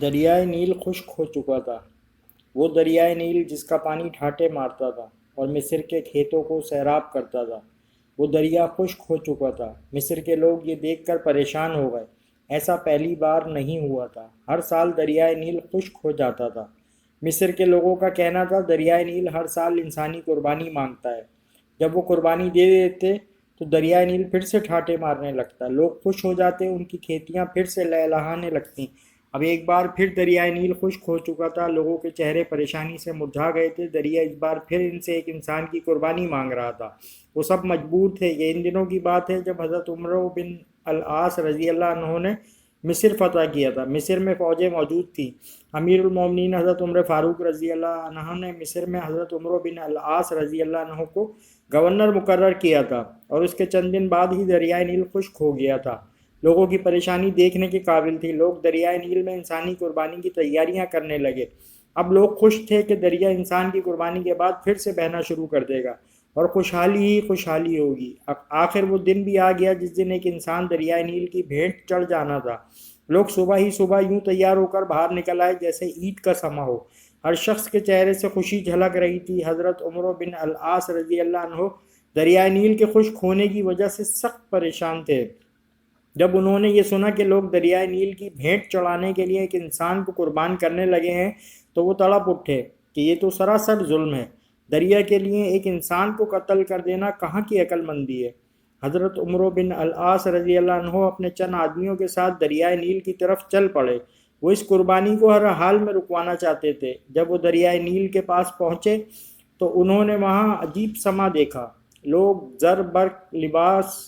دریائے نیل خشک ہو چکا تھا۔ وہ دریائے نیل جس کا پانی ٹھاٹے مارتا تھا اور مصر کے کھیتوں کو سیراب کرتا تھا، وہ دریا خشک ہو چکا تھا۔ مصر کے لوگ یہ دیکھ کر پریشان ہو گئے۔ ایسا پہلی بار نہیں ہوا تھا۔ ہر سال دریائے نیل خشک ہو جاتا تھا۔ مصر کے لوگوں کا کہنا تھا دریائے نیل ہر سال انسانی قربانی مانگتا ہے۔ جب وہ قربانی دے دیتے تو دریائے نیل پھر سے ٹھاٹے مارنے لگتا، لوگ خوش ہو جاتے، ان کی کھیتیاں پھر سے لہلہانے لگتیں۔ اب ایک بار پھر دریائے نیل خشک ہو چکا تھا، لوگوں کے چہرے پریشانی سے مرجھا گئے تھے۔ دریا اس بار پھر ان سے ایک انسان کی قربانی مانگ رہا تھا۔ وہ سب مجبور تھے۔ یہ ان دنوں کی بات ہے جب حضرت عمر بن العاص رضی اللہ عنہ نے مصر فتح کیا تھا۔ مصر میں فوجیں موجود تھیں۔ امیر المومنین حضرت عمر فاروق رضی اللہ عنہ نے مصر میں حضرت عمر بن العاص رضی اللہ عنہ کو گورنر مقرر کیا تھا، اور اس کے چند دن بعد ہی دریائے نیل خشک ہو گیا تھا۔ لوگوں کی پریشانی دیکھنے کے قابل تھی۔ لوگ دریائے نیل میں انسانی قربانی کی تیاریاں کرنے لگے۔ اب لوگ خوش تھے کہ دریا انسان کی قربانی کے بعد پھر سے بہنا شروع کر دے گا اور خوشحالی ہی خوشحالی ہوگی۔ آخر وہ دن بھی آ گیا جس دن ایک انسان دریائے نیل کی بھینٹ چڑھ جانا تھا۔ لوگ صبح ہی صبح یوں تیار ہو کر باہر نکل آئے جیسے عید کا سماں ہو۔ ہر شخص کے چہرے سے خوشی جھلک رہی تھی۔ حضرت عمر بن العاص رضی اللہ عنہ دریائے نیل کے خشک ہونے کی وجہ سے سخت پریشان تھے۔ جب انہوں نے یہ سنا کہ لوگ دریائے نیل کی بھینٹ چڑھانے کے لیے ایک انسان کو قربان کرنے لگے ہیں تو وہ تڑپ اٹھے کہ یہ تو سراسر ظلم ہے۔ دریا کے لیے ایک انسان کو قتل کر دینا کہاں کی عقل مندی ہے۔ حضرت عمر بن العاص رضی اللہ عنہ اپنے چند آدمیوں کے ساتھ دریائے نیل کی طرف چل پڑے۔ وہ اس قربانی کو ہر حال میں رکوانا چاہتے تھے۔ جب وہ دریائے نیل کے پاس پہنچے تو انہوں نے وہاں عجیب سما دیکھا۔ لوگ زر برق لباس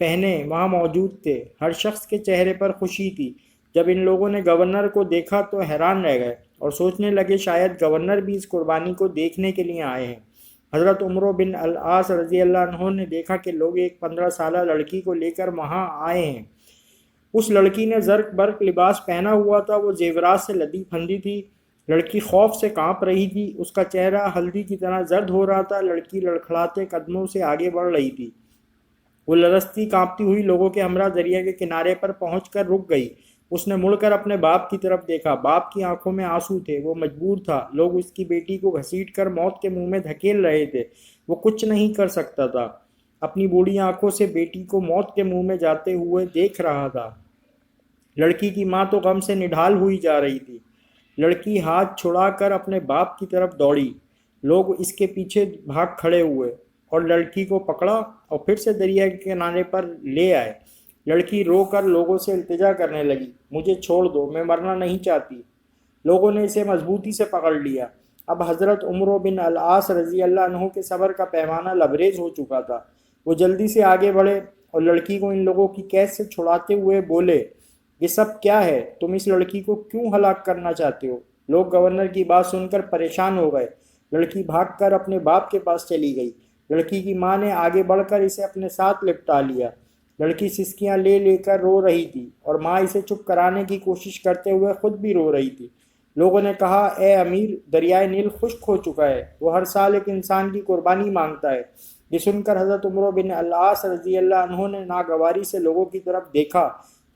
پہنے وہاں موجود تھے۔ ہر شخص کے چہرے پر خوشی تھی۔ جب ان لوگوں نے گورنر کو دیکھا تو حیران رہ گئے اور سوچنے لگے شاید گورنر بھی اس قربانی کو دیکھنے کے لیے آئے ہیں۔ حضرت عمر بن العاص رضی اللہ عنہ نے دیکھا کہ لوگ ایک 15 سالہ لڑکی کو لے کر وہاں آئے ہیں۔ اس لڑکی نے زرق برق لباس پہنا ہوا تھا، وہ زیورات سے لدی پھندی تھی۔ لڑکی خوف سے کانپ رہی تھی، اس کا چہرہ ہلدی کی طرح زرد ہو رہا تھا۔ لڑکی لڑکھڑاتے قدموں سے آگے بڑھ رہی تھی۔ وہ لرزتی کانپتی ہوئی لوگوں کے ہمراہ دریا کے کنارے پر پہنچ کر رک گئی۔ اس نے مڑ کر اپنے باپ کی طرف دیکھا۔ باپ کی آنکھوں میں آنسو تھے، وہ مجبور تھا۔ لوگ اس کی بیٹی کو گھسیٹ کر موت کے منہ میں دھکیل رہے تھے، وہ کچھ نہیں کر سکتا تھا۔ اپنی بوڑھی آنکھوں سے بیٹی کو موت کے منہ میں جاتے ہوئے دیکھ رہا تھا۔ لڑکی کی ماں تو غم سے نڈھال ہوئی جا رہی تھی۔ لڑکی ہاتھ چھڑا کر اپنے باپ کی طرف دوڑی۔ لوگ اس کے پیچھے بھاگ کھڑے ہوئے اور لڑکی کو پکڑا اور پھر سے دریا کے کنارے پر لے آئے۔ لڑکی رو کر لوگوں سے التجا کرنے لگی، مجھے چھوڑ دو، میں مرنا نہیں چاہتی۔ لوگوں نے اسے مضبوطی سے پکڑ لیا۔ اب حضرت عمر بن العاص رضی اللہ عنہ کے صبر کا پیمانہ لبریز ہو چکا تھا۔ وہ جلدی سے آگے بڑھے اور لڑکی کو ان لوگوں کی قید سے چھڑاتے ہوئے بولے، یہ سب کیا ہے؟ تم اس لڑکی کو کیوں ہلاک کرنا چاہتے ہو؟ لوگ گورنر کی بات سن کر پریشان ہو گئے۔ لڑکی بھاگ کر اپنے باپ کے پاس چلی گئی۔ لڑکی کی ماں نے آگے بڑھ کر اسے اپنے ساتھ لپٹا لیا۔ لڑکی سسکیاں لے لے کر رو رہی تھی اور ماں اسے چپ کرانے کی کوشش کرتے ہوئے خود بھی رو رہی تھی۔ لوگوں نے کہا، اے امیر، دریائے نیل خشک ہو چکا ہے، وہ ہر سال ایک انسان کی قربانی مانگتا ہے۔ یہ سن کر حضرت عمر بن العاص رضی اللہ عنہ نے ناگواری سے لوگوں کی طرف دیکھا،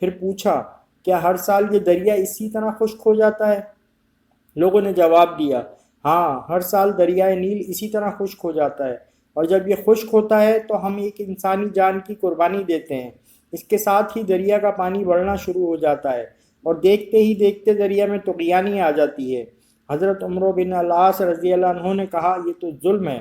پھر پوچھا، کیا ہر سال یہ دریا اسی طرح خشک ہو جاتا ہے؟ لوگوں نے جواب دیا، ہاں، ہر سال دریائے نیل اسی طرح خشک ہو جاتا ہے، اور جب یہ خشک ہوتا ہے تو ہم ایک انسانی جان کی قربانی دیتے ہیں۔ اس کے ساتھ ہی دریا کا پانی بڑھنا شروع ہو جاتا ہے اور دیکھتے ہی دیکھتے دریا میں طغیانی آ جاتی ہے۔ حضرت عمر بن العاص رضی اللہ عنہ نے کہا، یہ تو ظلم ہے۔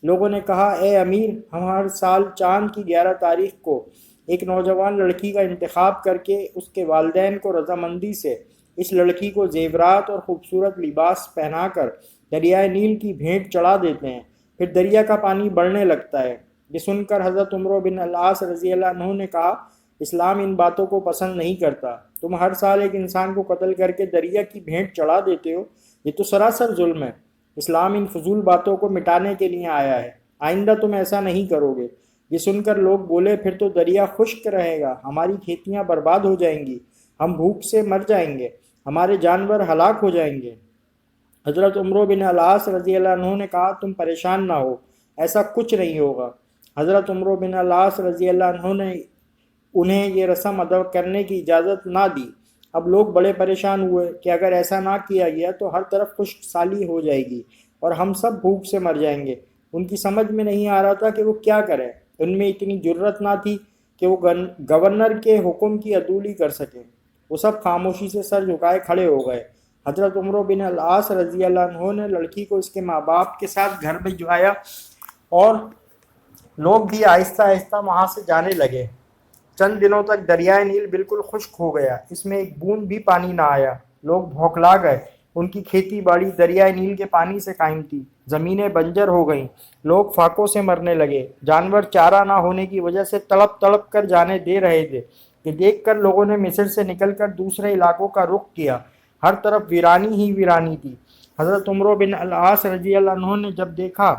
لوگوں نے کہا، اے امیر، ہم ہر سال چاند کی 11 تاریخ کو ایک نوجوان لڑکی کا انتخاب کر کے اس کے والدین کو رضامندی سے اس لڑکی کو زیورات اور خوبصورت لباس پہنا کر دریائے نیل کی بھینٹ چڑھا دیتے ہیں، پھر دریا کا پانی بڑھنے لگتا ہے۔ یہ سن کر حضرت عمر بن العاص رضی اللہ عنہ نے کہا، اسلام ان باتوں کو پسند نہیں کرتا۔ تم ہر سال ایک انسان کو قتل کر کے دریا کی بھینٹ چڑھا دیتے ہو، یہ تو سراسر ظلم ہے۔ اسلام ان فضول باتوں کو مٹانے کے لیے آیا ہے، آئندہ تم ایسا نہیں کرو گے۔ یہ سن کر لوگ بولے، پھر تو دریا خشک رہے گا، ہماری کھیتیاں برباد ہو جائیں گی، ہم بھوک سے مر جائیں گے، ہمارے جانور ہلاک ہو جائیں گے۔ حضرت عمر بن العاص رضی اللہ عنہ نے کہا، تم پریشان نہ ہو، ایسا کچھ نہیں ہوگا۔ حضرت عمر بن العاص رضی اللہ عنہ نے انہیں یہ رسم ادا کرنے کی اجازت نہ دی۔ اب لوگ بڑے پریشان ہوئے کہ اگر ایسا نہ کیا گیا تو ہر طرف خشک سالی ہو جائے گی اور ہم سب بھوک سے مر جائیں گے۔ ان کی سمجھ میں نہیں آ رہا تھا کہ وہ کیا کریں۔ ان میں اتنی جرت نہ تھی کہ وہ گورنر کے حکم کی عدولی کر سکیں۔ وہ سب خاموشی سے سر جھکائے کھڑے ہو گئے۔ حضرت عمرو بن العاص رضی اللہ عنہ نے لڑکی کو اس کے ماں باپ کے ساتھ گھر بھجوایا اور لوگ بھی آہستہ آہستہ وہاں سے جانے لگے۔ چند دنوں تک دریائے نیل بالکل خشک ہو گیا، اس میں ایک بوند بھی پانی نہ آیا۔ لوگ بھوکلا گئے، ان کی کھیتی باڑی دریائے نیل کے پانی سے قائم تھی، زمینیں بنجر ہو گئیں، لوگ فاقوں سے مرنے لگے، جانور چارہ نہ ہونے کی وجہ سے تڑپ تڑپ کر جانے دے رہے تھے۔ یہ دیکھ کر لوگوں نے مصر سے نکل کر دوسرے علاقوں کا رخ کیا، ہر طرف ویرانی ہی ویرانی تھی۔ حضرت عمرو بن العاص رضی اللہ عنہ نے جب دیکھا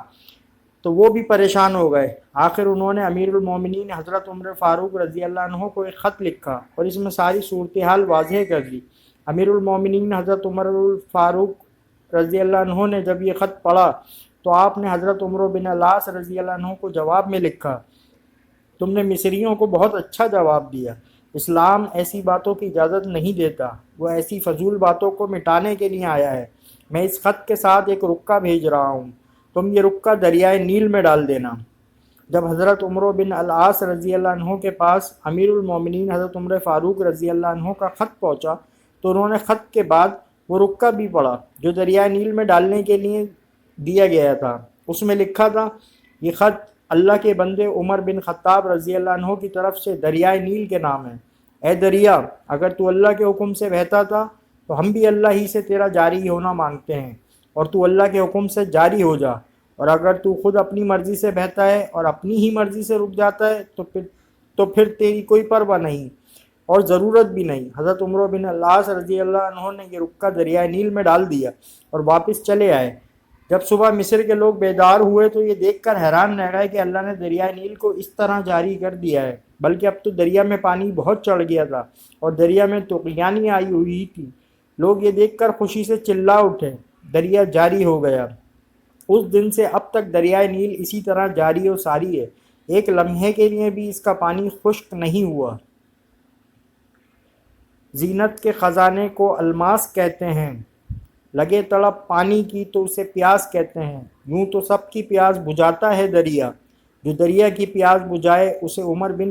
تو وہ بھی پریشان ہو گئے۔ آخر انہوں نے امیر المومنین حضرت عمر فاروق رضی اللہ عنہ کو ایک خط لکھا اور اس میں ساری صورتحال واضح کر دی۔ امیر المومنین حضرت عمر فاروق رضی اللہ عنہ نے جب یہ خط پڑھا تو آپ نے حضرت عمرو بن العاص رضی اللہ عنہ کو جواب میں لکھا، تم نے مصریوں کو بہت اچھا جواب دیا۔ اسلام ایسی باتوں کی اجازت نہیں دیتا، وہ ایسی فضول باتوں کو مٹانے کے لیے آیا ہے۔ میں اس خط کے ساتھ ایک رکہ بھیج رہا ہوں، تم یہ رکہ دریائے نیل میں ڈال دینا۔ جب حضرت عمرو بن العاص رضی اللہ عنہ کے پاس امیر المومنین حضرت عمر فاروق رضی اللہ عنہ کا خط پہنچا تو انہوں نے خط کے بعد وہ رکہ بھی پڑھا جو دریائے نیل میں ڈالنے کے لیے دیا گیا تھا۔ اس میں لکھا تھا، یہ خط اللہ کے بندے عمر بن خطاب رضی اللہ عنہ کی طرف سے دریائے نیل کے نام ہے۔ اے دریا، اگر تو اللہ کے حکم سے بہتا تھا تو ہم بھی اللہ ہی سے تیرا جاری ہونا مانگتے ہیں، اور تو اللہ کے حکم سے جاری ہو جا، اور اگر تو خود اپنی مرضی سے بہتا ہے اور اپنی ہی مرضی سے رک جاتا ہے تو پھر تیری کوئی پرواہ نہیں اور ضرورت بھی نہیں۔ حضرت عمرو بن العاص رضی اللہ عنہ نے یہ رکہ دریائے نیل میں ڈال دیا اور واپس چلے آئے۔ جب صبح مصر کے لوگ بیدار ہوئے تو یہ دیکھ کر حیران رہ گئے کہ اللہ نے دریائے نیل کو اس طرح جاری کر دیا ہے، بلکہ اب تو دریا میں پانی بہت چڑھ گیا تھا اور دریا میں طغیانی آئی ہوئی تھی۔ لوگ یہ دیکھ کر خوشی سے چلا اٹھے، دریا جاری ہو گیا۔ اس دن سے اب تک دریائے نیل اسی طرح جاری و ساری ہے، ایک لمحے کے لیے بھی اس کا پانی خشک نہیں ہوا۔ زینت کے خزانے کو الماس کہتے ہیں، لگے تڑپ پانی کی تو اسے پیاس کہتے ہیں۔ یوں تو سب کی پیاس بجھاتا ہے دریا، جو دریا کی پیاس بجھائے اسے عمر بن